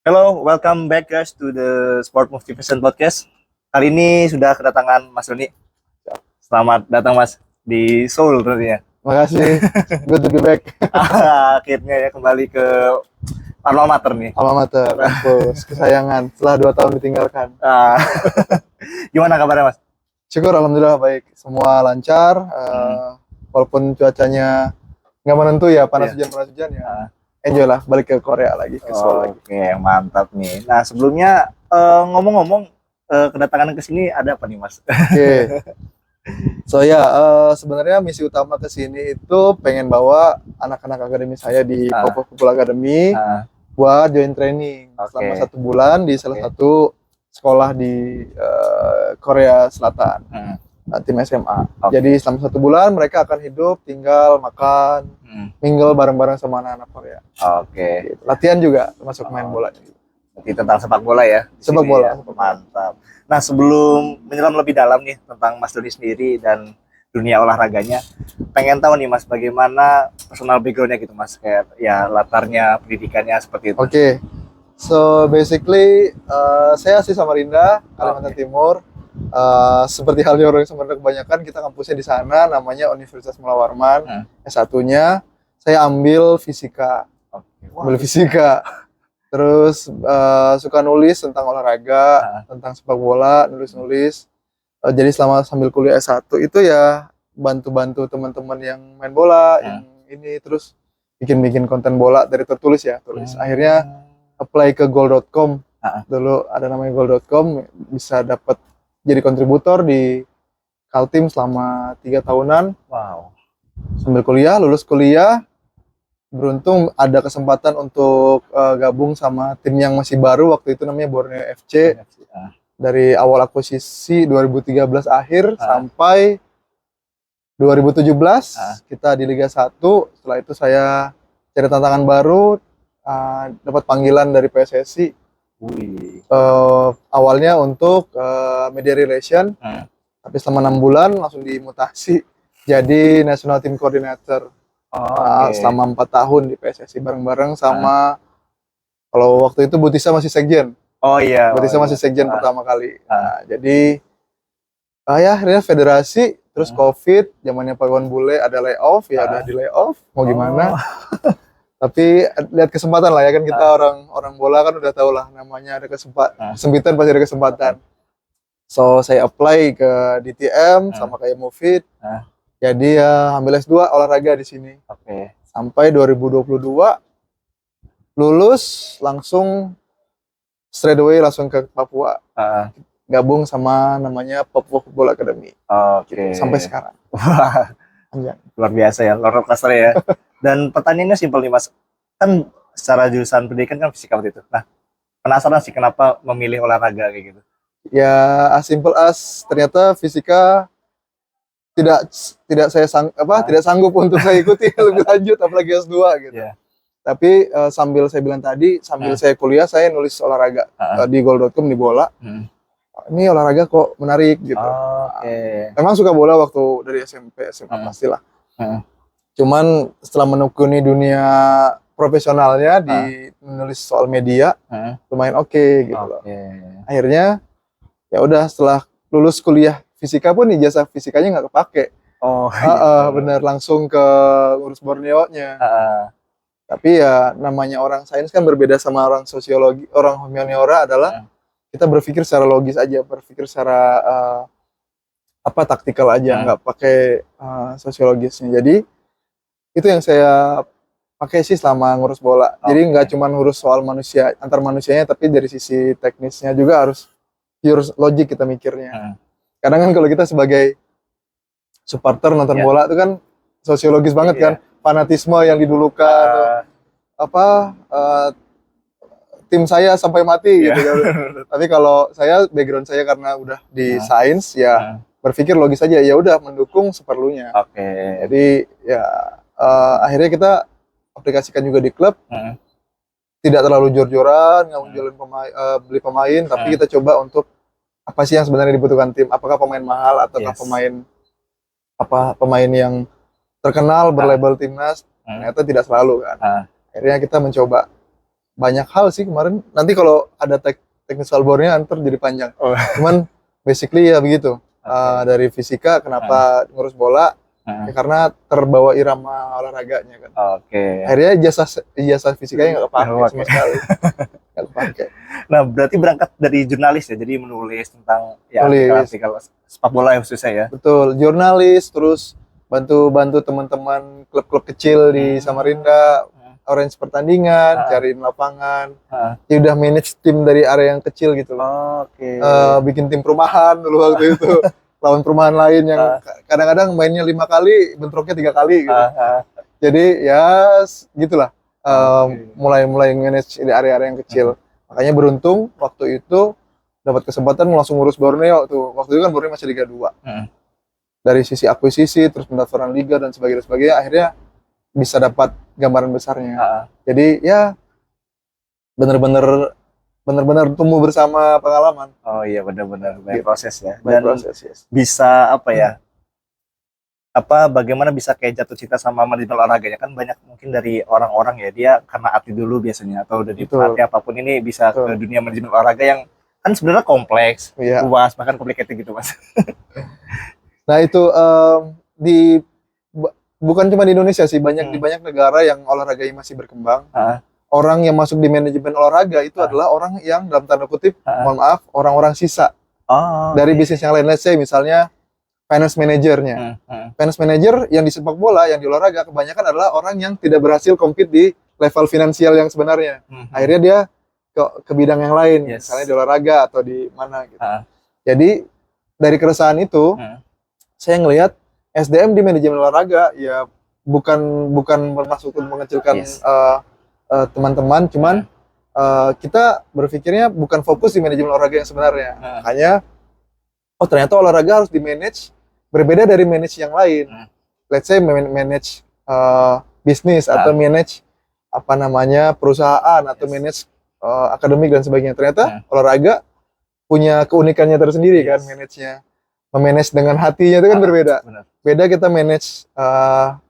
Hello, welcome back guys to the Sport Motivation Podcast. Kali ini sudah kedatangan Mas Doni. Selamat datang Mas di Seoul tentunya. Makasih, good to be back. Akhirnya ya kembali ke alma mater nih. Alma mater, kampus kesayangan setelah 2 tahun ditinggalkan. Gimana kabarnya Mas? Syukur, alhamdulillah baik. Semua lancar, walaupun cuacanya nggak menentu ya, panas hujan ya. Enjoy lah, balik ke Korea lagi, ke Seoul lagi. Oke, mantap nih. Nah sebelumnya ngomong-ngomong kedatangan ke sini ada apa nih Mas? Oke. So ya, sebenarnya misi utama ke sini itu pengen bawa anak-anak akademi saya di Papua Football Academy buat join training selama 1 bulan di salah satu sekolah di Korea Selatan, tim SMA. Jadi selama 1 bulan mereka akan hidup, tinggal, makan, mingle bareng-bareng sama anak-anak Korea. Oke. Gitu. Latihan juga, termasuk main bola. Jadi tentang sepak bola ya? Sepak bola. Ya? Mantap. Nah sebelum menyelam lebih dalam nih tentang Mas Doni sendiri dan dunia olahraganya, pengen tahu nih Mas bagaimana personal background-nya gitu Mas, kayak ya latarnya, pendidikannya seperti itu. Oke. So basically saya asli Samarinda, Kalimantan Timur. Seperti halnya orang Samarinda kebanyakan, kita kampusnya di sana, namanya Universitas Mula Warman. S1-nya saya ambil fisika. Ambil fisika. Terus suka nulis tentang olahraga, tentang sepak bola, nulis-nulis. Jadi selama sambil kuliah S1 itu ya bantu-bantu teman-teman yang main bola, yang ini, terus bikin-bikin konten bola dari tertulis ya, tulis. Akhirnya apply ke goal.com. Dulu ada namanya goal.com, bisa dapat jadi kontributor di Kaltim selama 3 tahunan. Wow. Sambil kuliah, lulus kuliah, beruntung ada kesempatan untuk gabung sama tim yang masih baru waktu itu namanya Borneo FC. Dari awal akuisisi 2013 akhir sampai 2017 kita di Liga 1. Setelah itu saya cari tantangan baru, dapat panggilan dari PSSI. Awalnya untuk media relation, tapi selama 6 bulan langsung dimutasi jadi National Team Coordinator. Selama 4 tahun di PSSI bareng-bareng sama kalau waktu itu Butisa masih sekjen. Butisa masih sekjen pertama kali. Jadi ya akhirnya federasi, terus COVID, zamannya Pak Iwan Bule ada layoff, ya udah di layoff, mau gimana. Tapi lihat kesempatan lah ya kan, kita orang bola kan udah tahu lah namanya ada kesempatan, kesempitan pasti ada kesempatan. So saya apply ke DTM sama kayak Mufid. Jadi ya ambil S2 olahraga di sini. Sampai 2022 lulus langsung straight away langsung ke Papua. Gabung sama namanya Papua Football Academy. Sampai sekarang. Luar biasa ya, luar biasa ya. Dan pertanyaannya simpel nih Mas. Kan secara jurusan pendidikan kan fisika waktu itu. Nah, penasaran sih kenapa memilih olahraga kayak gitu. Ya, as simple as ternyata fisika tidak saya tidak sanggup untuk saya ikuti lebih lanjut, apalagi S2 gitu. Tapi sambil saya bilang tadi, sambil saya kuliah saya nulis olahraga di goal.com di bola. Ini olahraga kok menarik gitu. Memang suka bola waktu dari SMP, SMA pastilah. Cuman setelah menekuni dunia profesionalnya di menulis soal media, lumayan oke gitu loh. Akhirnya ya udah setelah lulus kuliah fisika pun ijazah fisikanya nggak kepake. Bener, langsung ke ngurus Borneo-nya. Tapi ya namanya orang sains kan berbeda sama orang sosiologi, orang humaniora adalah kita berpikir secara logis aja, berpikir secara taktikal aja, nggak pakai sosiologisnya. Jadi itu yang saya pakai sih selama ngurus bola. Jadi nggak cuma ngurus soal manusia, antar manusianya, tapi dari sisi teknisnya juga harus pure logik kita mikirnya. Kadang kan kalau kita sebagai supporter nonton bola itu kan sosiologis banget kan, fanatisme yang didulukan, tim saya sampai mati gitu kan. Tapi kalau saya, background saya karena udah di sains ya berpikir logis aja, ya udah mendukung seperlunya. Jadi ya akhirnya kita aplikasikan juga di klub. Tidak terlalu jor-joran, nggak beli pemain, tapi kita coba untuk apa sih yang sebenarnya dibutuhkan tim? Apakah pemain mahal ataukah pemain yang terkenal berlabel timnas? Ternyata tidak selalu kan. Akhirnya kita mencoba banyak hal sih kemarin. Nanti kalau ada technical board-nya ntar jadi panjang. Oh. Cuman basically ya begitu. Dari fisika kenapa ngurus bola? Ya karena terbawa irama olahraganya kan. Oke. Akhirnya ijazah fisikanya nggak kepake sama sekali. Nggak kepake. Nah, berarti berangkat dari jurnalis ya, jadi menulis tentang ya artikel sepak bola yang khususnya ya. Betul, jurnalis, terus bantu teman-teman klub-klub kecil di Samarinda, arrange pertandingan, cariin lapangan. Ya udah manage tim dari area yang kecil gitu. Oke. Bikin tim perumahan dulu waktu itu. Lawan perumahan lain yang kadang-kadang mainnya 5 kali, bentroknya 3 kali gitu. Jadi ya gitulah. Mulai manage di area-area yang kecil. Makanya beruntung waktu itu dapat kesempatan langsung ngurus Borneo tuh. Waktu itu kan Borneo masih Liga 2. Dari sisi akuisisi, terus pendaftaran liga dan sebagainya, akhirnya bisa dapat gambaran besarnya. Jadi ya benar-benar tumbuh bersama pengalaman. Oh iya, benar-benar banyak proses ya. Banyak Dan proses, yes. bisa apa ya? Bagaimana bisa kayak jatuh cinta sama manajemen olahraganya, kan banyak mungkin dari orang-orang ya, dia karena atlet dulu biasanya atau udah dipelatih apapun ini bisa ke dunia manajemen olahraga yang kan sebenarnya kompleks, luas, bahkan complicated gitu Mas. Nah itu bukan cuma di Indonesia sih, di banyak negara yang olahraganya masih berkembang. Orang yang masuk di manajemen olahraga itu adalah orang yang dalam tanda kutip, mohon maaf, orang-orang sisa dari bisnis yang lain. Let's say misalnya finance manajernya. Finance manager yang di sepak bola, yang di olahraga kebanyakan adalah orang yang tidak berhasil compete di level finansial yang sebenarnya. Akhirnya dia ke bidang yang lain, misalnya di olahraga atau di mana gitu. Jadi dari keresahan itu, saya ngelihat SDM di manajemen olahraga ya bukan bermaksud untuk mengecilkan teman-teman, cuman kita berpikirnya bukan fokus di manajemen olahraga yang sebenarnya. Makanya oh ternyata olahraga harus di manage berbeda dari manage yang lain. Let's say manage bisnis atau manage apa namanya perusahaan atau manage akademik dan sebagainya. Ternyata olahraga punya keunikannya tersendiri kan manage-nya. Memanage dengan hatinya itu kan berbeda. Beda kita manage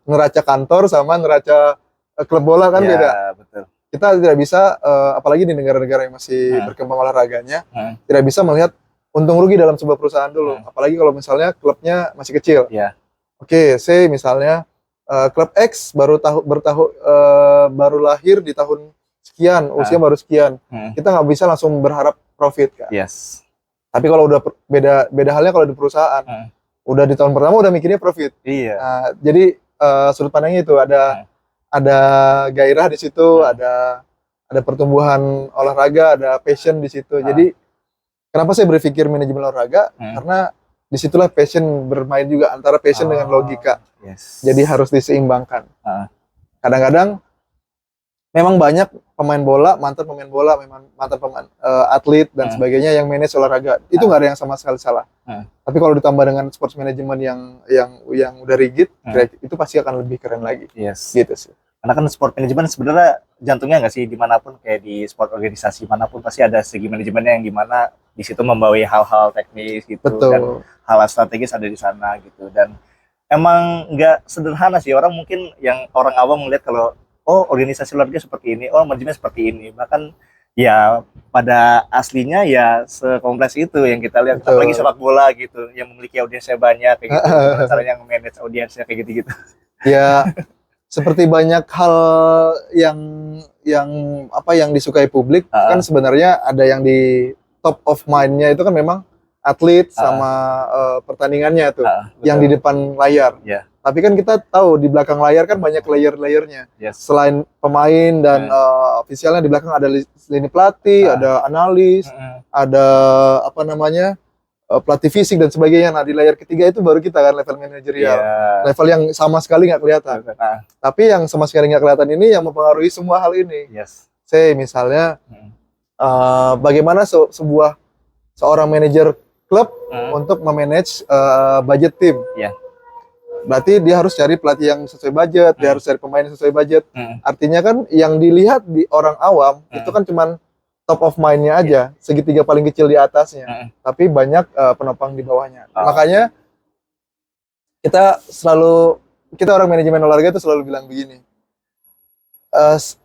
neraca kantor sama neraca klub bola kan beda. Betul. Kita tidak bisa apalagi di negara-negara yang masih berkembang olahraganya tidak bisa melihat untung rugi dalam sebuah perusahaan dulu. Apalagi kalau misalnya klubnya masih kecil. Oke, say misalnya klub X baru lahir di tahun sekian, usia baru sekian. Kita nggak bisa langsung berharap profit kan. Tapi kalau udah beda halnya kalau di perusahaan. Udah di tahun pertama udah mikirnya profit. Nah, jadi sudut pandangnya itu ada gairah di situ, ada pertumbuhan olahraga, ada passion di situ. Jadi kenapa saya berpikir manajemen olahraga? Karena disitulah passion bermain juga antara passion dengan logika. Jadi harus diseimbangkan. Kadang-kadang memang banyak pemain bola, mantan pemain bola, mantan pemain atlet dan sebagainya yang manage olahraga. Itu nggak ada yang sama sekali salah. Tapi kalau ditambah dengan sports management yang udah rigid, itu pasti akan lebih keren lagi. Gitu sih. Karena kan sport manajemen sebenarnya jantungnya nggak sih, dimanapun kayak di sport organisasi manapun pasti ada segi manajemennya yang dimana di situ membawa hal-hal teknis gitu. Betul. Dan hal strategis ada di sana gitu. Dan emang nggak sederhana sih, orang mungkin yang orang awam melihat kalau oh organisasi olahraga seperti ini, oh manajemen seperti ini, bahkan ya pada aslinya ya sekompleks itu yang kita lihat. Apalagi sepak bola gitu yang memiliki audiensnya banyak kayak gitu. Caranya nge-manage audiensnya kayak gitu-gitu. Ya seperti banyak hal yang disukai publik kan sebenarnya ada yang di top of mind-nya itu kan memang atlet sama pertandingannya tuh yang di depan layar. Tapi kan kita tahu di belakang layar kan banyak layer-layernya. Selain pemain dan ofisialnya di belakang ada lini pelatih, ada analis, ada apa namanya pelatih fisik dan sebagainya. Nah di layar ketiga itu baru kita kan level manajerial, level yang sama sekali nggak kelihatan. Tapi yang sama sekali nggak kelihatan ini yang mempengaruhi semua hal ini. Say misalnya bagaimana seorang manajer klub untuk memanage budget tim. Berarti dia harus cari pelatih yang sesuai budget, dia harus cari pemain yang sesuai budget. Artinya kan yang dilihat di orang awam itu kan cuman top of mind-nya aja, segitiga paling kecil di atasnya. Tapi banyak penopang di bawahnya. Makanya kita orang manajemen olahraga itu selalu bilang begini.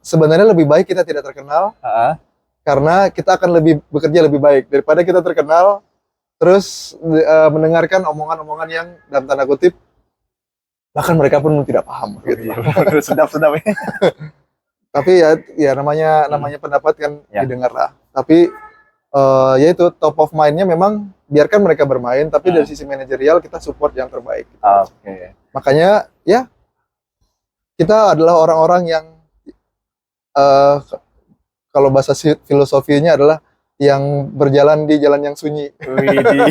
sebenarnya lebih baik kita tidak terkenal Heeh. karena kita akan bekerja lebih baik daripada kita terkenal terus mendengarkan omongan-omongan yang dalam tanda kutip bahkan mereka pun tidak paham gitu. Sedap-sedap ya. Tapi ya namanya pendapat kan Ya. didengar lah. Tapi ya itu top of mind-nya memang biarkan mereka bermain, tapi dari sisi manajerial kita support yang terbaik. Oke. Makanya ya kita adalah orang-orang yang kalau bahasa filosofinya adalah yang berjalan di jalan yang sunyi. Widih.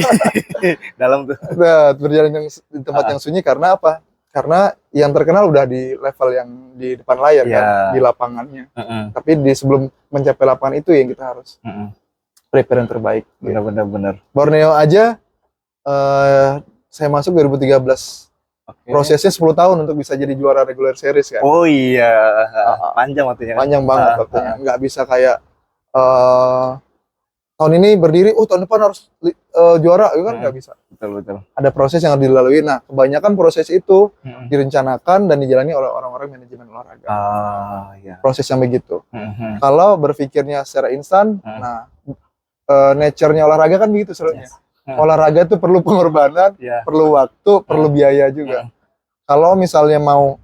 Dalam tuh. Nah, berjalan di tempat yang sunyi karena apa? Karena yang terkenal udah di level yang di depan layar kan, di lapangannya. Tapi sebelum mencapai lapangan itu yang kita harus prepare yang terbaik. Benar. Borneo aja saya masuk 2013. Okay. Prosesnya 10 tahun untuk bisa jadi juara regular series kan. Oh iya, panjang waktunya. Panjang banget waktunya. Nggak bisa kayak tahun ini berdiri, tahun depan harus juara, itu kan nggak bisa. Betul. Ada proses yang harus dilalui. Nah, kebanyakan proses itu direncanakan dan dijalani oleh orang-orang manajemen olahraga. Iya. Proses yang begitu. Kalau berpikirnya secara instan, nah nature-nya olahraga kan begitu sebenarnya. Yes. Olahraga itu perlu pengorbanan, perlu waktu, perlu biaya juga. Kalau misalnya mau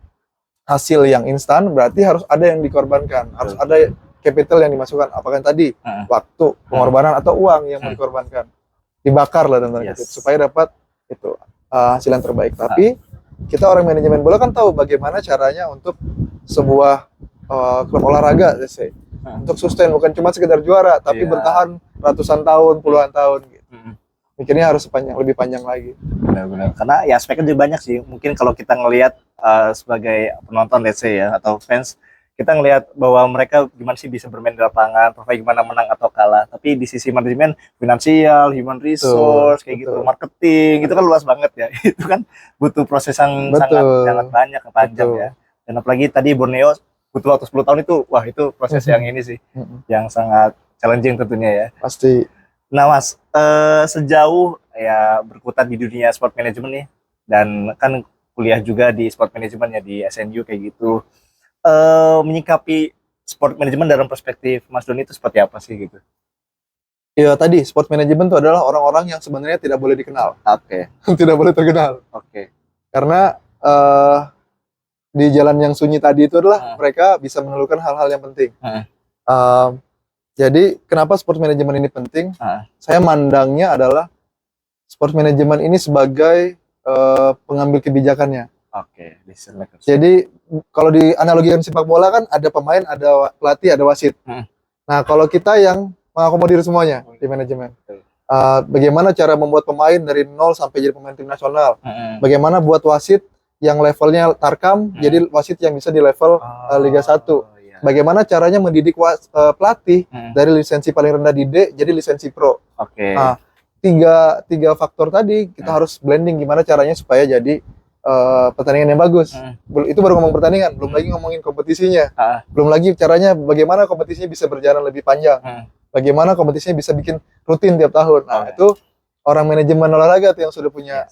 hasil yang instan, berarti harus ada yang dikorbankan, harus ada capital yang dimasukkan. Apakah yang tadi waktu, pengorbanan atau uang yang mau dikorbankan, dibakar lah dan supaya dapat itu hasil yang terbaik. Tapi kita orang manajemen bola kan tahu bagaimana caranya untuk sebuah klub olahraga, untuk sustain, bukan cuma sekedar juara, tapi bertahan ratusan tahun, puluhan tahun. Gitu. Mikirnya harus lebih panjang lagi. Benar. Karena ya aspeknya juga banyak sih. Mungkin kalau kita ngelihat sebagai penonton, let's say ya, atau fans, kita ngelihat bahwa mereka gimana sih bisa bermain di lapangan, gimana menang atau kalah. Tapi di sisi manajemen, finansial, human resource, kayak gitu, marketing, itu kan luas banget ya. Itu kan butuh proses yang sangat banyak, panjang ya. Dan apalagi tadi Borneo butuh waktu 10 tahun itu, wah itu proses yang ini sih, yang sangat challenging tentunya ya. Pasti. Nah Mas, sejauh ya berkutat di dunia sport management nih, dan kan kuliah juga di sport management ya di SNU kayak gitu, menyikapi sport management dalam perspektif Mas Doni itu seperti apa sih gitu? Ya tadi sport management itu adalah orang-orang yang sebenarnya tidak boleh dikenal. Oke. Tidak boleh terkenal. Oke. Karena di jalan yang sunyi tadi itu adalah mereka bisa menelurkan hal-hal yang penting. Jadi kenapa sport management ini penting? Saya mandangnya adalah sport management ini sebagai pengambil kebijakannya. Oke. Jadi kalau dianalogikan sepak bola kan ada pemain, ada pelatih, ada wasit. Nah kalau kita yang mengakomodir semuanya di manajemen, bagaimana cara membuat pemain dari nol sampai jadi pemain tim nasional? Bagaimana buat wasit yang levelnya tarkam jadi wasit yang bisa di level Liga 1? Bagaimana caranya mendidik pelatih dari lisensi paling rendah di D jadi lisensi pro? Nah, tiga faktor tadi kita harus blending gimana caranya supaya jadi pertandingan yang bagus. Itu baru ngomong pertandingan, belum lagi ngomongin kompetisinya. Belum lagi caranya bagaimana kompetisinya bisa berjalan lebih panjang. Bagaimana kompetisinya bisa bikin rutin tiap tahun. Nah, itu orang manajemen olahraga tuh yang sudah punya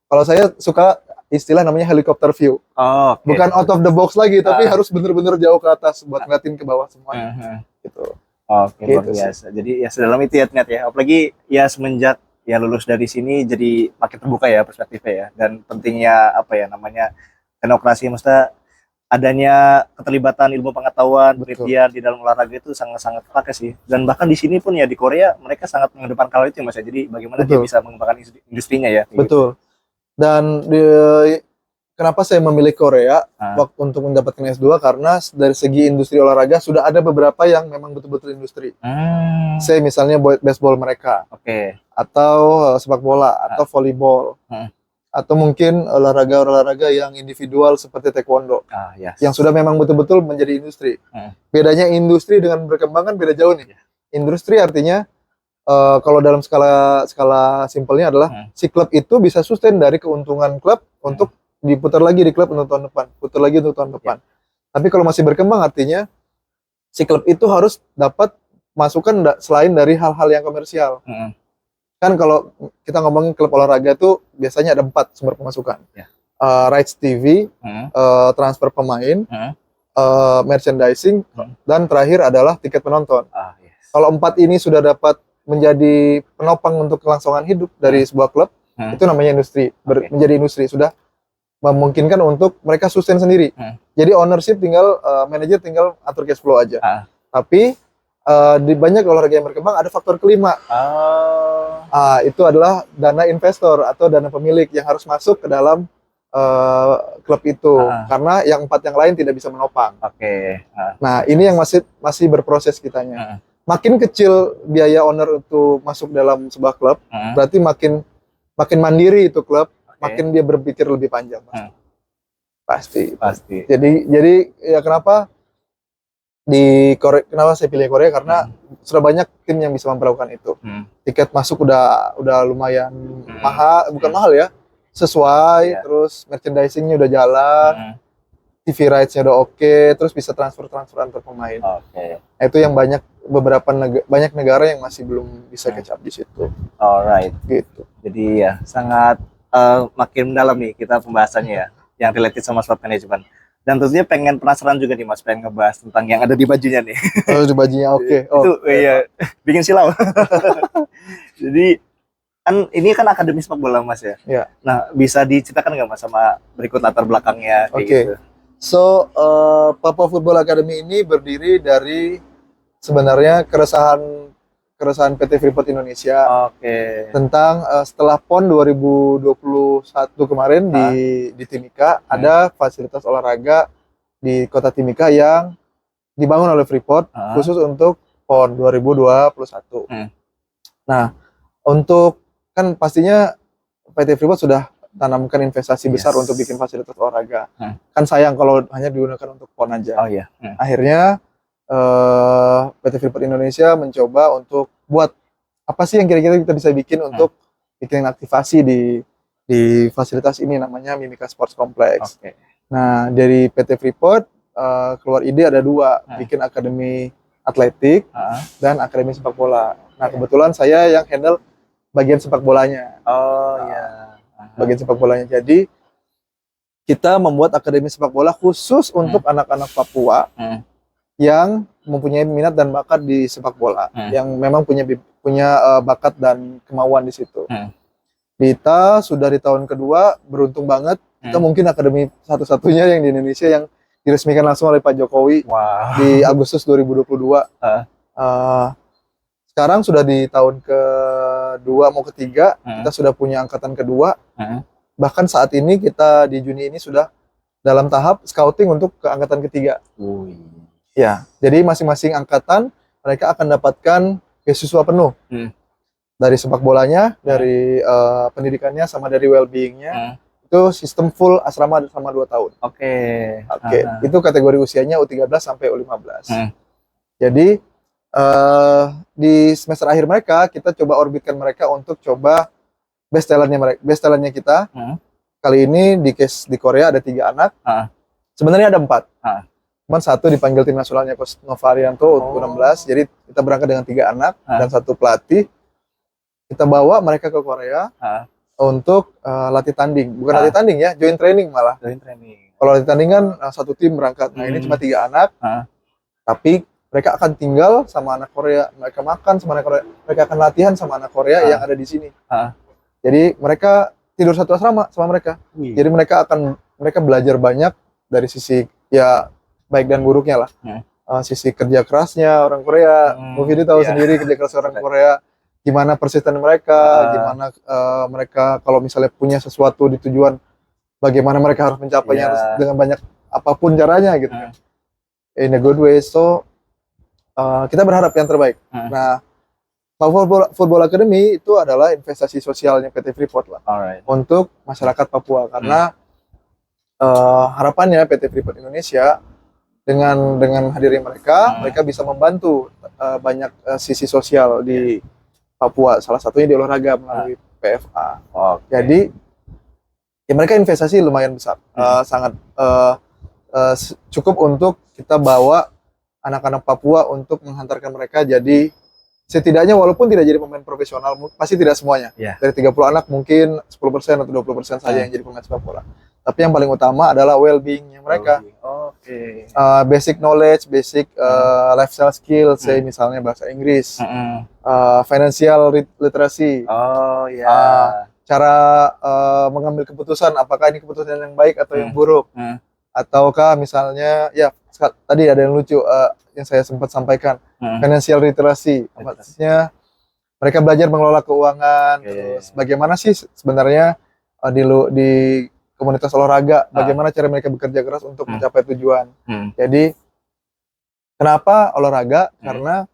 kalau saya suka istilah namanya helicopter view. Bukan out of the box lagi, tapi harus bener-bener jauh ke atas buat ngeliatin ke bawah semuanya. Gitu. Oke, luar biasa. Jadi ya sedalam itu ya ternyata ya. Apalagi ya semenjak ya lulus dari sini jadi makin terbuka ya perspektifnya ya. Dan pentingnya apa ya namanya teknokrasi, maksudnya adanya keterlibatan ilmu pengetahuan, penelitian di dalam olahraga itu sangat-sangat terpakai sih. Dan bahkan di sini pun ya di Korea mereka sangat mengedepankan hal itu Mas ya. Jadi bagaimana dia bisa mengembangkan industrinya ya. Betul. Dan kenapa saya memilih Korea waktu untuk mendapatkan S2 karena dari segi industri olahraga sudah ada beberapa yang memang betul-betul industri. Saya misalnya baseball mereka, atau sepak bola, atau volleyball, atau mungkin olahraga yang individual seperti taekwondo, yang sudah memang betul-betul menjadi industri. Bedanya industri dengan berkembang kan beda jauh nih. Industri artinya kalau dalam skala simpelnya adalah si klub itu bisa sustain dari keuntungan klub untuk diputar lagi di klub untuk tahun depan, putar lagi untuk tahun depan. Tapi kalau masih berkembang artinya si klub itu harus dapat masukan selain dari hal-hal yang komersial. Kan kalau kita ngomongin klub olahraga itu biasanya ada 4 sumber pemasukan. Rights TV, transfer pemain, merchandising, dan terakhir adalah tiket penonton. Yes. Kalau 4 ini sudah dapat menjadi penopang untuk kelangsungan hidup dari sebuah klub, itu namanya industri. Menjadi industri, sudah memungkinkan untuk mereka sustain sendiri. Jadi ownership tinggal, manajer tinggal atur cash flow aja. Tapi di banyak olahraga yang berkembang ada faktor kelima. Itu adalah dana investor atau dana pemilik yang harus masuk ke dalam klub itu, karena yang 4 yang lain tidak bisa menopang. Nah, ini yang masih berproses kitanya. Makin kecil biaya owner untuk masuk dalam sebuah klub, berarti makin mandiri itu klub, makin dia berpikir lebih panjang. Pasti. Jadi ya kenapa di Korea, kenapa saya pilih Korea, karena sudah banyak tim yang bisa memperlakukan itu. Tiket masuk udah lumayan mahal, bukan mahal ya, sesuai, terus merchandisingnya udah jalan, TV rights-nya udah oke, terus bisa transfer antar pemain. Itu yang banyak negara yang masih belum bisa catch up di situ. Alright, gitu. Jadi ya sangat makin mendalam nih kita pembahasannya ya, yang related sama sport management. Dan tentunya penasaran juga nih Mas, pengen ngebahas tentang yang ada di bajunya nih. Di bajunya oke. Itu iya, bikin silau. Jadi kan ini kan akademi sepak bola Mas ya. Nah, bisa diceritakan nggak Mas sama berikut latar belakangnya kayak gitu? So, Papua Football Academy ini berdiri dari sebenarnya keresahan PT Freeport Indonesia. Tentang setelah PON 2021 kemarin di Timika, ada fasilitas olahraga di kota Timika yang dibangun oleh Freeport khusus untuk PON 2021. Nah, untuk kan pastinya PT Freeport sudah tanamkan investasi besar untuk bikin fasilitas olahraga. Kan sayang kalau hanya digunakan untuk PON aja. Akhirnya PT Freeport Indonesia mencoba untuk buat apa sih yang kira-kira kita bisa bikin untuk bikin aktivasi di fasilitas ini, namanya Mimika Sports Complex. Nah, dari PT Freeport keluar ide ada 2, bikin akademi atletik dan akademi sepak bola. Nah, kebetulan saya yang handle bagian sepak bolanya. Bagian sepak bolanya. Jadi kita membuat akademi sepak bola khusus untuk anak-anak Papua yang mempunyai minat dan bakat di sepak bola, yang memang punya bakat dan kemauan di situ. Kita sudah di tahun kedua, beruntung banget, kita mungkin akademi satu-satunya yang di Indonesia yang diresmikan langsung oleh Pak Jokowi di Agustus 2022. Sekarang sudah di tahun kedua mau ketiga, kita sudah punya angkatan kedua. Bahkan saat ini kita di Juni ini sudah dalam tahap scouting untuk ke angkatan ketiga. Ya, jadi masing-masing angkatan mereka akan dapatkan beasiswa penuh dari sepak bolanya, dari pendidikannya, sama dari well-beingnya. Itu sistem full asrama selama 2 tahun. Itu kategori usianya U13 sampai U15. Jadi di semester akhir mereka kita coba orbitkan mereka untuk coba best talentnya kita. Kali ini di Korea ada 3 anak. Sebenarnya ada 4. Cuman 1 dipanggil tim nasionalnya Coach Novarianto U16. Jadi kita berangkat dengan 3 anak dan 1 pelatih. Kita bawa mereka ke Korea untuk latih tanding. Bukan latih tanding ya, joint training malah. Kalau latih tanding kan 1 tim berangkat. Nah, ini cuma 3 anak. Tapi mereka akan tinggal sama anak Korea. Mereka makan sama anak Korea. Mereka akan latihan sama anak Korea yang ada di sini. Jadi mereka tidur satu asrama sama mereka. Jadi mereka belajar banyak dari sisi ya baik dan buruknya lah. Sisi kerja kerasnya orang Korea. Mufidi tahu sendiri kerja keras orang Korea. Gimana persisten mereka, gimana mereka kalau misalnya punya sesuatu di tujuan, bagaimana mereka harus mencapainya dengan banyak apapun caranya gitu kan. In a good way. So kita berharap yang terbaik. Nah, Football Academy itu adalah investasi sosialnya PT Freeport lah untuk masyarakat Papua, karena harapannya PT Freeport Indonesia dengan hadirnya mereka bisa membantu banyak sisi sosial di Papua, salah satunya di olahraga melalui PFA. Jadi ya mereka investasi lumayan besar, sangat cukup untuk kita bawa anak-anak Papua untuk menghantarkan mereka jadi setidaknya, walaupun tidak jadi pemain profesional, pasti tidak semuanya. Dari 30 anak mungkin 10% atau 20% saja yang jadi pemain sepak bola. Tapi yang paling utama adalah well-being-nya mereka. Oke. Basic knowledge, basic lifestyle skill, say misalnya bahasa Inggris, financial literacy, Oh ya. cara mengambil keputusan, apakah ini keputusan yang baik atau yang buruk, ataukah misalnya ya tadi ada yang lucu yang saya sempat sampaikan, financial literacy, maksudnya mereka belajar mengelola keuangan, terus bagaimana sih sebenarnya di komunitas olahraga, bagaimana cara mereka bekerja keras untuk mencapai tujuan. Jadi kenapa olahraga? Karena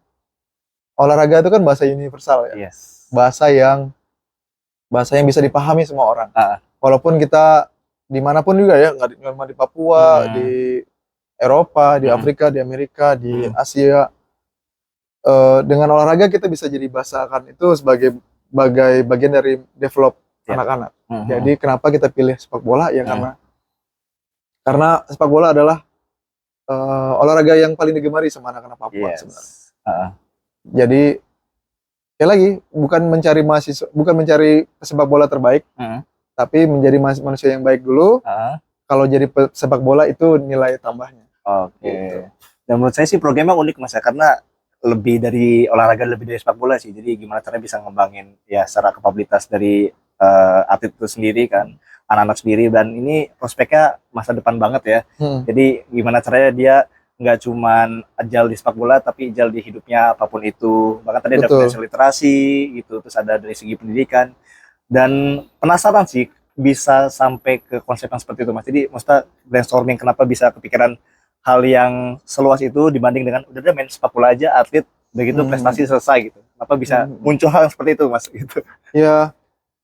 olahraga itu kan bahasa universal ya, bahasa yang bisa dipahami semua orang. Walaupun kita dimanapun juga ya, nggak cuma di Papua, di Eropa, di Afrika, di Amerika, di Asia. Dengan olahraga kita bisa jadi bahasakan itu sebagai bagian dari develop anak-anak. Jadi kenapa kita pilih sepak bola ya karena sepak bola adalah olahraga yang paling digemari sama anak-anak Papua sebenarnya. Jadi sekali lagi bukan mencari pesepak bola terbaik, tapi menjadi manusia yang baik dulu. Kalau jadi sepak bola itu nilai tambahnya. Gitu. Dan menurut saya sih programnya unik Mas ya, karena lebih dari olahraga, lebih dari sepak bola sih. Jadi gimana caranya bisa ngembangin ya secara kapabilitas dari atlet itu sendiri kan, anak-anak sendiri, dan ini prospeknya masa depan banget ya. Jadi gimana caranya dia nggak cuman ajal di sepak bola, tapi ajal di hidupnya apapun itu. Bahkan tadi ada financial literasi gitu, terus ada dari segi pendidikan. Dan penasaran sih bisa sampai ke konsep yang seperti itu Mas. Jadi maksudnya brainstorming kenapa bisa kepikiran hal yang seluas itu dibanding dengan udah main sepak bola aja atlet begitu prestasi selesai gitu. Kenapa bisa muncul hal yang seperti itu Mas gitu? Ya,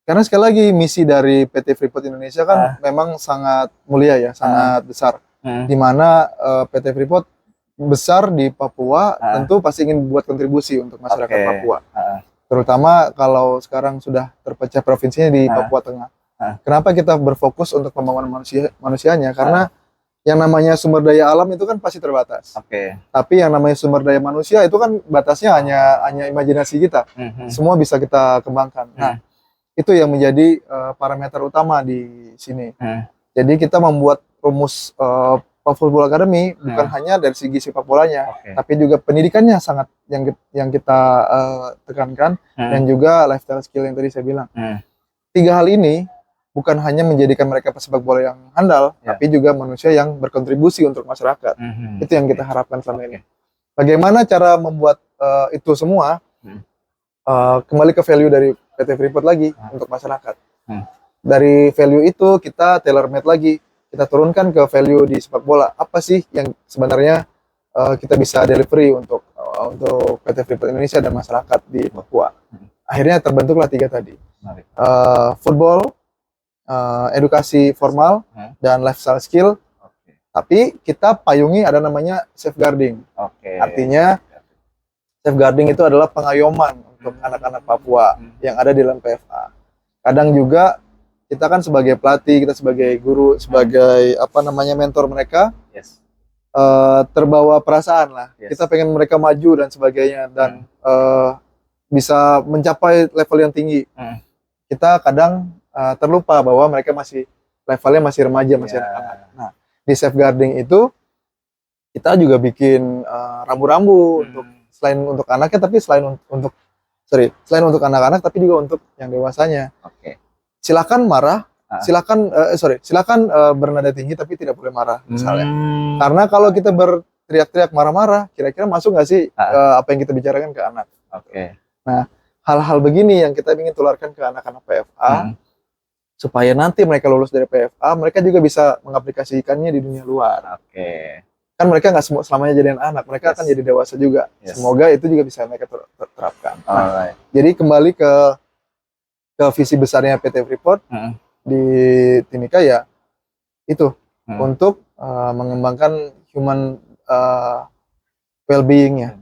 karena sekali lagi misi dari PT Freeport Indonesia kan memang sangat mulia ya, sangat besar. Di mana PT Freeport besar di Papua tentu pasti ingin buat kontribusi untuk masyarakat Papua. Terutama kalau sekarang sudah terpecah provinsinya di Papua Tengah. Kenapa kita berfokus untuk pembangunan manusianya? Karena yang namanya sumber daya alam itu kan pasti terbatas. Tapi yang namanya sumber daya manusia itu kan batasnya hanya imajinasi kita. Semua bisa kita kembangkan. Nah, itu yang menjadi parameter utama di sini. Jadi kita membuat rumus Football Academy bukan hanya dari segi sepak bolanya, tapi juga pendidikannya sangat yang kita tekankan, dan juga lifestyle skill yang tadi saya bilang. Tiga hal ini bukan hanya menjadikan mereka pesepak bola yang handal, tapi juga manusia yang berkontribusi untuk masyarakat. Itu yang kita harapkan selama ini. Bagaimana cara membuat itu semua? Kembali ke value dari PT Freeport lagi untuk masyarakat. Dari value itu kita tailor-made lagi, kita turunkan ke value di sepak bola. Apa sih yang sebenarnya kita bisa delivery untuk PT Freeport Indonesia dan masyarakat di Papua? Akhirnya terbentuklah tiga tadi. Football, edukasi formal, dan lifestyle skill. Tapi kita payungi ada namanya safeguarding. Artinya safeguarding itu adalah pengayoman untuk anak-anak Papua yang ada di dalam PFA. Kadang juga kita kan sebagai pelatih, kita sebagai guru, sebagai mentor mereka, terbawa perasaan lah. Kita pengen mereka maju dan sebagainya, dan bisa mencapai level yang tinggi. Kita kadang terlupa bahwa mereka levelnya masih remaja, masih anak-anak. Nah, di safeguarding itu kita juga bikin rambu-rambu selain untuk anaknya, tapi selain untuk anak-anak, tapi juga untuk yang dewasanya. Silakan marah, silakan bernada tinggi, tapi tidak boleh marah misalnya. Karena kalau kita berteriak-teriak marah-marah, kira-kira masuk nggak sih apa yang kita bicarakan ke anak? Nah, hal-hal begini yang kita ingin tularkan ke anak-anak PFA, supaya nanti mereka lulus dari PFA, mereka juga bisa mengaplikasikannya di dunia luar. Kan mereka nggak selamanya jadi anak, mereka akan jadi dewasa juga. Semoga itu juga bisa mereka terapkan. Jadi kembali ke visi besarnya PT Freeport di Timika ya, itu untuk mengembangkan human well-being-nya,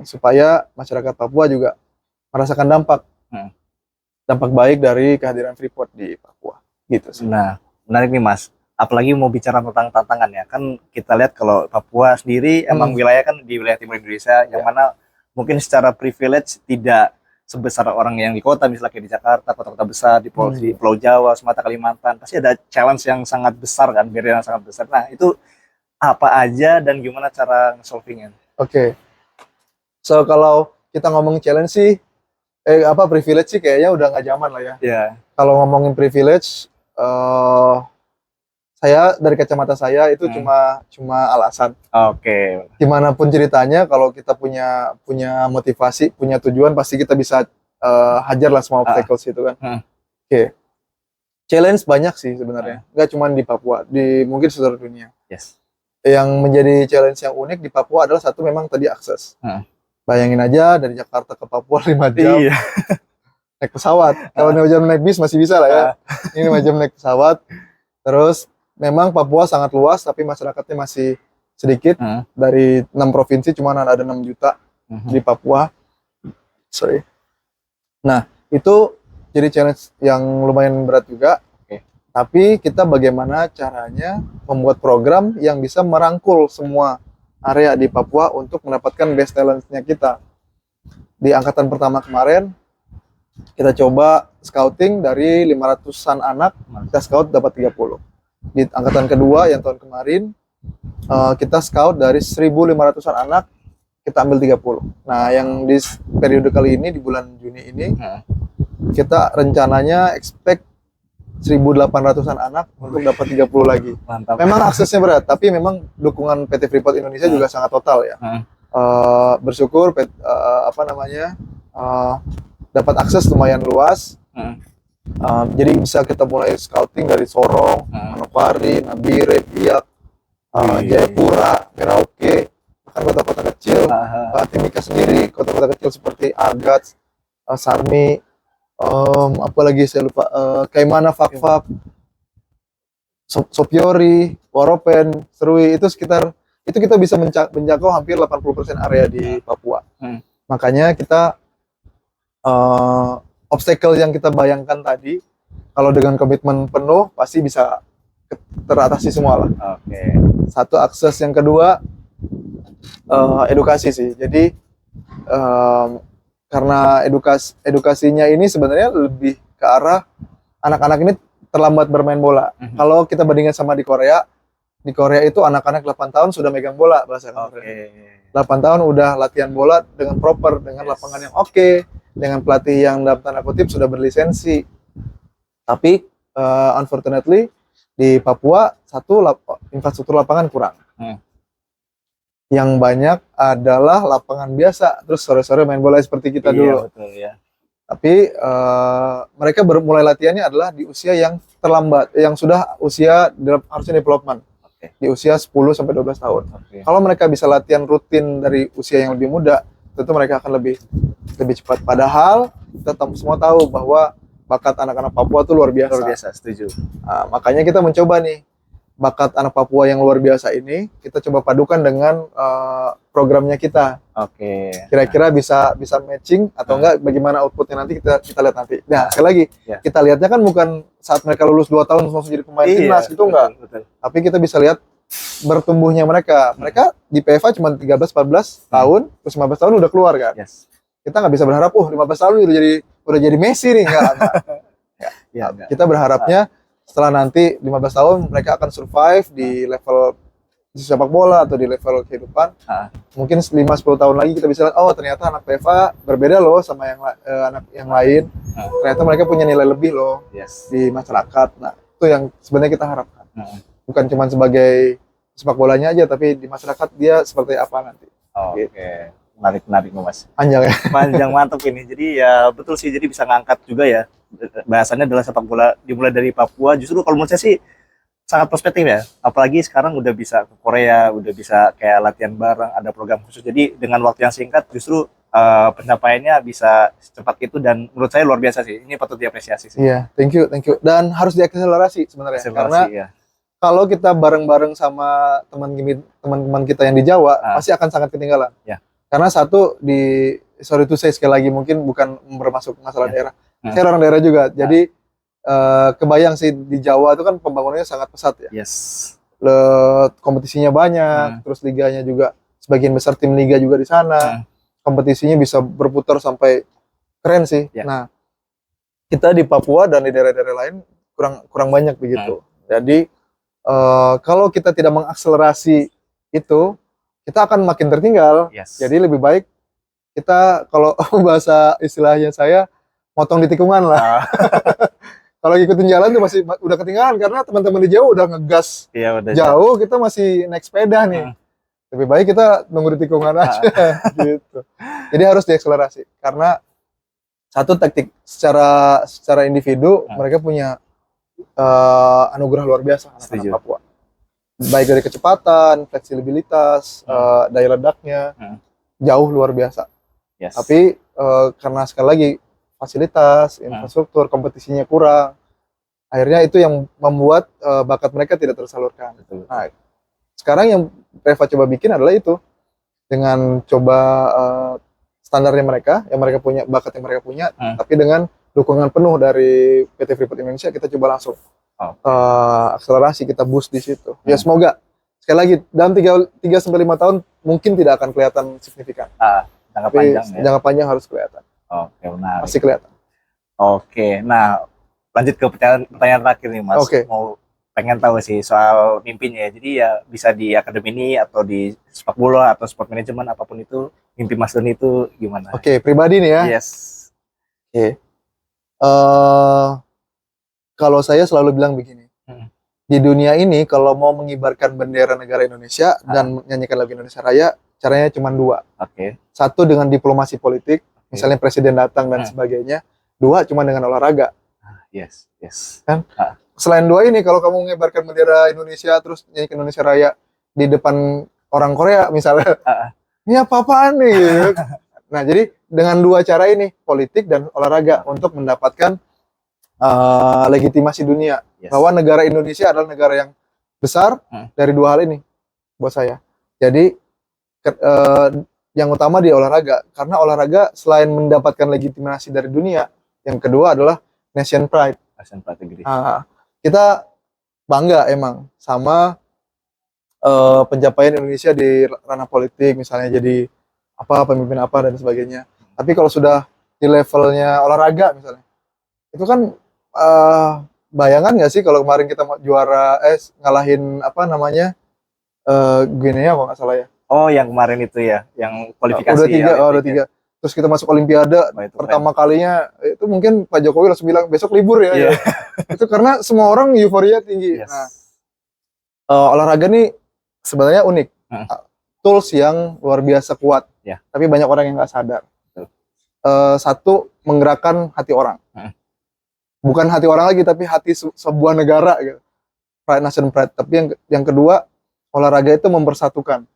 supaya masyarakat Papua juga merasakan dampak baik dari kehadiran Freeport di Papua, gitu sih. Nah, menarik nih Mas. Apalagi mau bicara tentang tantangan ya, kan kita lihat kalau Papua sendiri emang wilayah kan di wilayah timur Indonesia, yang mana mungkin secara privilege tidak sebesar orang yang di kota, misalnya kayak di Jakarta, kota-kota besar, di Pulau Jawa, Sumatera, Kalimantan, pasti ada challenge yang sangat besar kan, barrier yang sangat besar. Nah, itu apa aja dan gimana cara solvingnya? Oke. So kalau kita ngomong challenge sih, privilege sih kayaknya udah nggak zaman lah ya. Ya. Kalau ngomongin privilege, saya dari kacamata saya itu cuma alasan. Oke. Gimana pun ceritanya, kalau kita punya motivasi, punya tujuan, pasti kita bisa hajar lah semua obstacles itu kan. Oke. Challenge banyak sih sebenarnya, nggak cuma di Papua, di mungkin seluruh dunia. Yes. Yang menjadi challenge yang unik di Papua adalah satu memang tadi akses. Bayangin aja dari Jakarta ke Papua 5 jam. Iya. Naik pesawat. Kalau 5 jam naik bis masih bisa lah ya. Ini 5 jam naik pesawat. Terus memang Papua sangat luas tapi masyarakatnya masih sedikit. Dari 6 provinsi cuma ada 6 juta di Papua. Sorry. Nah, itu jadi challenge yang lumayan berat juga. Tapi kita bagaimana caranya membuat program yang bisa merangkul semua area di Papua untuk mendapatkan best talent-nya kita. Di angkatan pertama kemarin, kita coba scouting dari 500-an anak, kita scout dapat 30. Di angkatan kedua yang tahun kemarin, kita scout dari 1.500-an anak, kita ambil 30. Nah, yang di periode kali ini, di bulan Juni ini, kita rencananya expect 1.800-an anak untuk dapat 30 lagi. Mantap. Memang aksesnya berat, tapi memang dukungan PT Freeport Indonesia juga sangat total ya. Bersyukur dapat akses lumayan luas. Jadi bisa kita mulai scouting dari Sorong, Manokwari, Nabire, Biak, Jayapura, Merauke, bahkan kota-kota kecil. Timika sendiri, kota-kota kecil seperti Agats, Sarmi, apalagi saya lupa, Kaimana, Fakfak, Sopiori, Waropen, Serui, itu sekitar itu kita bisa menjangkau hampir 80% area di Papua. Makanya kita obstacle yang kita bayangkan tadi, kalau dengan komitmen penuh pasti bisa teratasi semua lah. Satu akses, yang kedua edukasi sih. Jadi karena edukasinya ini sebenarnya lebih ke arah anak-anak ini terlambat bermain bola. Kalau kita bandingkan sama di Korea itu anak-anak 8 tahun sudah megang bola bahasa kasarnya. 8 tahun udah latihan bola dengan proper, dengan lapangan yang oke, dengan pelatih yang dalam tanda kutip sudah berlisensi. Tapi unfortunately di Papua infrastruktur lapangan kurang. Yang banyak adalah lapangan biasa, terus sore-sore main bola seperti kita dulu. Betul, ya. Tapi mereka mulai latihannya adalah di usia yang terlambat, yang sudah usia harusnya development, di usia 10-12 tahun. Kalau mereka bisa latihan rutin dari usia yang lebih muda, tentu mereka akan lebih cepat. Padahal kita semua tahu bahwa bakat anak-anak Papua itu luar biasa. Luar biasa, setuju. Makanya kita mencoba nih, bakat anak Papua yang luar biasa ini kita coba padukan dengan programnya kita. Kira-kira bisa matching atau enggak, bagaimana outputnya nanti kita lihat nanti. Nah, sekali lagi kita lihatnya kan bukan saat mereka lulus 2 tahun langsung jadi pemain timnas gitu, enggak. Tapi kita bisa lihat bertumbuhnya mereka. Mereka di PFA cuma 13-14 tahun, terus 15 tahun udah keluar kan. Kita nggak bisa berharap 15 tahun udah jadi Messi nih, enggak. Kita berharapnya setelah nanti 15 tahun mereka akan survive di level sepak bola atau di level kehidupan. Mungkin 5-10 tahun lagi kita bisa lihat, oh ternyata anak PFA berbeda loh sama anak yang lain. Ternyata mereka punya nilai lebih loh di masyarakat. Nah, itu yang sebenarnya kita harapkan. Bukan cuma sebagai sepak bolanya aja, tapi di masyarakat dia seperti apa nanti. Menarik Mas. Panjang ya? Panjang, mantap ini. Jadi ya betul sih, jadi bisa ngangkat juga ya. Bahasannya adalah sepak bola dimulai dari Papua. Justru kalau menurut saya sih sangat prospektif ya. Apalagi sekarang udah bisa ke Korea, udah bisa kayak latihan bareng, ada program khusus. Jadi dengan waktu yang singkat justru pencapaiannya bisa secepat itu, dan menurut saya luar biasa sih. Ini patut diapresiasi sih. Iya, thank you. Dan harus diakselerasi sebenarnya. Karena kalau kita bareng-bareng sama teman-teman kita yang di Jawa, pasti akan sangat ketinggalan. Karena satu, sorry to say sekali lagi, mungkin bukan bermasuk masalah daerah. Saya orang daerah juga, jadi kebayang sih di Jawa itu kan pembangunannya sangat pesat ya. Kompetisinya banyak, terus liganya juga sebagian besar tim liga juga di sana. Kompetisinya bisa berputar sampai keren sih. Nah, kita di Papua dan di daerah-daerah lain kurang banyak begitu. Jadi kalau kita tidak mengakselerasi itu, kita akan makin tertinggal. Yes. Jadi lebih baik kita, kalau bahasa istilahnya saya, motong di tikungan lah. Kalau ngikutin jalan tuh masih udah ketinggalan karena teman-teman di jauh udah ngegas Iya, udah jauh, kita masih naik sepeda nih. Lebih baik kita nunggu di tikungan aja gitu. Jadi harus diakselerasi karena satu taktik secara individu mereka punya anugerah luar biasa anak-anak Papua. Baik dari kecepatan, fleksibilitas, daya ledaknya jauh luar biasa. Yes. Tapi karena sekali lagi fasilitas, infrastruktur, kompetisinya kurang, akhirnya itu yang membuat bakat mereka tidak tersalurkan. Betul. Nah, sekarang yang Reva coba bikin adalah itu dengan coba standarnya mereka, yang mereka punya, bakat yang mereka punya, tapi dengan dukungan penuh dari PT Freeport Indonesia, kita coba langsung akselerasi, kita boost di situ. Ya semoga sekali lagi dalam 3-5 tahun mungkin tidak akan kelihatan signifikan. Jangka panjang ya. Jangka panjang harus kelihatan. Oke, benar. Pasti kelihatan. Oke, nah lanjut ke pertanyaan terakhir nih Mas. Oke. Mau pengen tahu sih soal mimpinya. Jadi ya bisa di akademi ini atau di sepak bola atau sport manajemen apapun itu, mimpi Mas Doni itu gimana? Oke, pribadi nih ya. Yes. Oke. Kalau saya selalu bilang begini. Di dunia ini kalau mau mengibarkan bendera negara Indonesia dan menyanyikan lagu Indonesia Raya, caranya cuma dua. Oke. Satu dengan diplomasi politik, misalnya presiden datang dan sebagainya. Dua cuma dengan olahraga. Yes. Kan? Selain dua ini, kalau kamu mengibarkan bendera Indonesia terus nyanyikan Indonesia Raya di depan orang Korea misalnya, ini apa-apaan nih? Nah, jadi dengan dua cara ini, politik dan olahraga, untuk mendapatkan legitimasi dunia bahwa negara Indonesia adalah negara yang besar dari dua hal ini buat saya. Jadi yang utama di olahraga, karena olahraga selain mendapatkan legitimasi dari dunia, yang kedua adalah nation pride. Nation pride gede. Kita bangga emang sama pencapaian Indonesia di ranah politik, misalnya jadi apa, pemimpin apa dan sebagainya. Tapi kalau sudah di levelnya olahraga misalnya, itu kan bayangan nggak sih kalau kemarin kita juara ngalahin apa namanya Guinea kalau nggak salah ya. Oh, yang kemarin itu ya, yang kualifikasi. Udah tiga. Terus kita masuk Olimpiade pertama kalinya, itu mungkin Pak Jokowi langsung bilang besok libur ya. Ya. Itu karena semua orang euforia tinggi. Yes. Nah, olahraga nih sebenarnya unik, tools yang luar biasa kuat. Tapi banyak orang yang nggak sadar. Satu, menggerakkan hati orang. Bukan hati orang lagi, tapi hati sebuah negara gitu. Pride, nation pride. Tapi yang kedua, olahraga itu mempersatukan.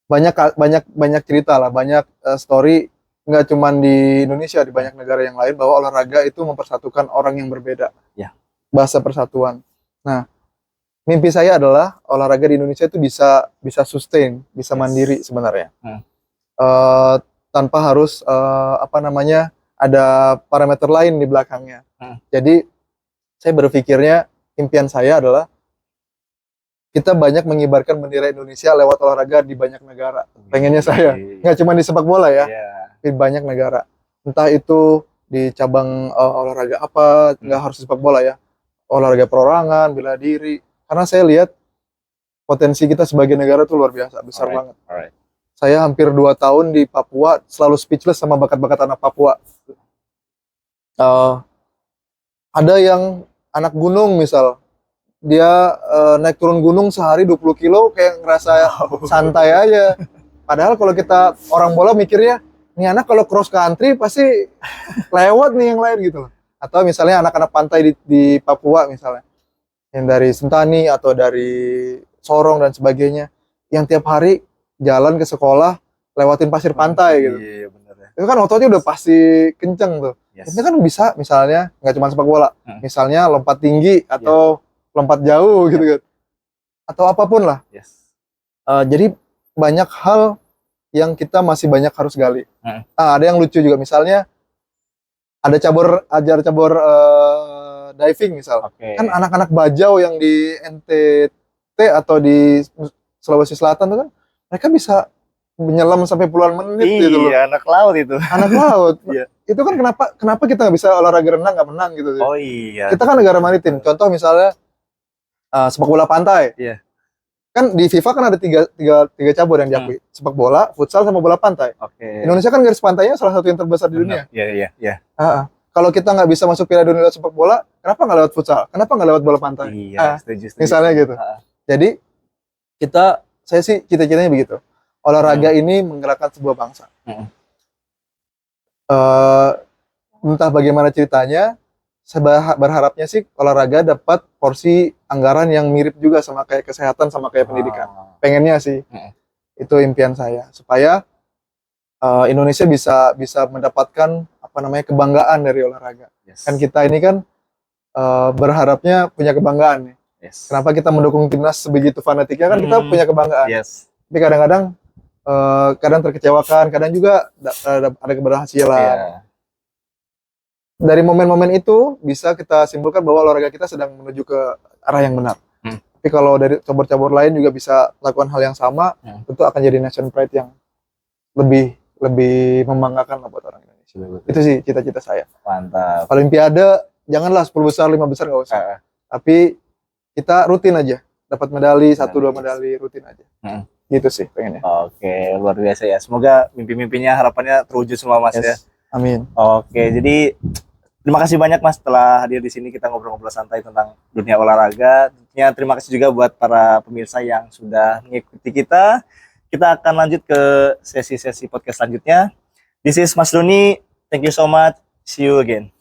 Banyak cerita lah, banyak story, nggak cuma di Indonesia, di banyak negara yang lain, bahwa olahraga itu mempersatukan orang yang berbeda. Bahasa persatuan. Nah, mimpi saya adalah olahraga di Indonesia itu bisa sustain, bisa mandiri sebenarnya. Tanpa harus ada parameter lain di belakangnya. Jadi saya berpikirnya, impian saya adalah kita banyak mengibarkan bendera Indonesia lewat olahraga di banyak negara. Pengennya saya, nggak cuma di sepak bola ya, di banyak negara. Entah itu di cabang olahraga apa, nggak harus sepak bola ya. Olahraga perorangan, bela diri. Karena saya lihat potensi kita sebagai negara tuh luar biasa, besar banget. Saya hampir 2 tahun di Papua, selalu speechless sama bakat-bakat anak Papua. Ada yang anak gunung misal, dia naik turun gunung sehari 20 kilo kayak ngerasa santai aja. Padahal kalau kita orang bola mikirnya, nih anak kalau cross country pasti lewat nih yang lain gitu loh. Atau misalnya anak-anak pantai di Papua misalnya, yang dari Sentani atau dari Sorong dan sebagainya, yang tiap hari jalan ke sekolah lewatin pasir pantai gitu. Iya, bener ya. Itu kan ototnya udah pasti kenceng tuh. Itu kan bisa misalnya nggak cuma sepak bola, misalnya lompat tinggi atau lompat jauh gitu kan, atau apapun lah. Jadi banyak hal yang kita masih banyak harus gali. Ada yang lucu juga, misalnya ada cabur diving misal. Kan anak-anak Bajau yang di NTT atau di Sulawesi Selatan tuh kan, mereka bisa menyelam sampai puluhan menit gitu loh. Iya, anak laut itu. Anak laut. Itu kan kenapa kita nggak bisa olahraga renang, nggak menang gitu. Oh iya. Kita kan negara maritim. Contoh misalnya sepak bola pantai. Iya. Kan di FIFA kan ada tiga cabur yang diakui. Sepak bola, futsal, sama bola pantai. Oke. Indonesia kan garis pantainya salah satu yang terbesar di dunia. Iya. Kalau kita nggak bisa masuk Piala Dunia lewat sepak bola, kenapa nggak lewat futsal? Kenapa nggak lewat bola pantai? Iya, setuju. Misalnya gitu. Jadi saya sih cita-citanya begitu. Olahraga ini menggerakkan sebuah bangsa. Entah bagaimana ceritanya, saya berharapnya sih olahraga dapat porsi anggaran yang mirip juga sama kayak kesehatan, sama kayak pendidikan. Pengennya sih, itu impian saya, supaya Indonesia bisa mendapatkan kebanggaan dari olahraga. Kan kita ini kan berharapnya punya kebanggaan nih. Kenapa kita mendukung timnas sebegitu fanatiknya, kan kita punya kebanggaan. Tapi kadang-kadang kadang terkecewakan, kadang juga ada keberhasilan. Dari momen-momen itu bisa kita simpulkan bahwa olahraga kita sedang menuju ke arah yang benar. Tapi kalau dari cabur-cabur lain juga bisa melakukan hal yang sama, tentu akan jadi nation pride yang lebih membanggakan lah buat orang Indonesia. Itu sih cita-cita saya. Mantap. Olimpiade janganlah 10 besar, 5 besar nggak usah. Tapi kita rutin aja, dapat medali 1-2 medali rutin aja. Gitu sih pengennya. Oke, luar biasa ya. Semoga mimpi-mimpinya, harapannya terwujud semua Mas ya. Amin. Oke, jadi terima kasih banyak Mas telah hadir di sini, kita ngobrol-ngobrol santai tentang dunia olahraga. Tentunya terima kasih juga buat para pemirsa yang sudah mengikuti kita. Kita akan lanjut ke sesi-sesi podcast selanjutnya. This is Mas Doni. Thank you so much. See you again.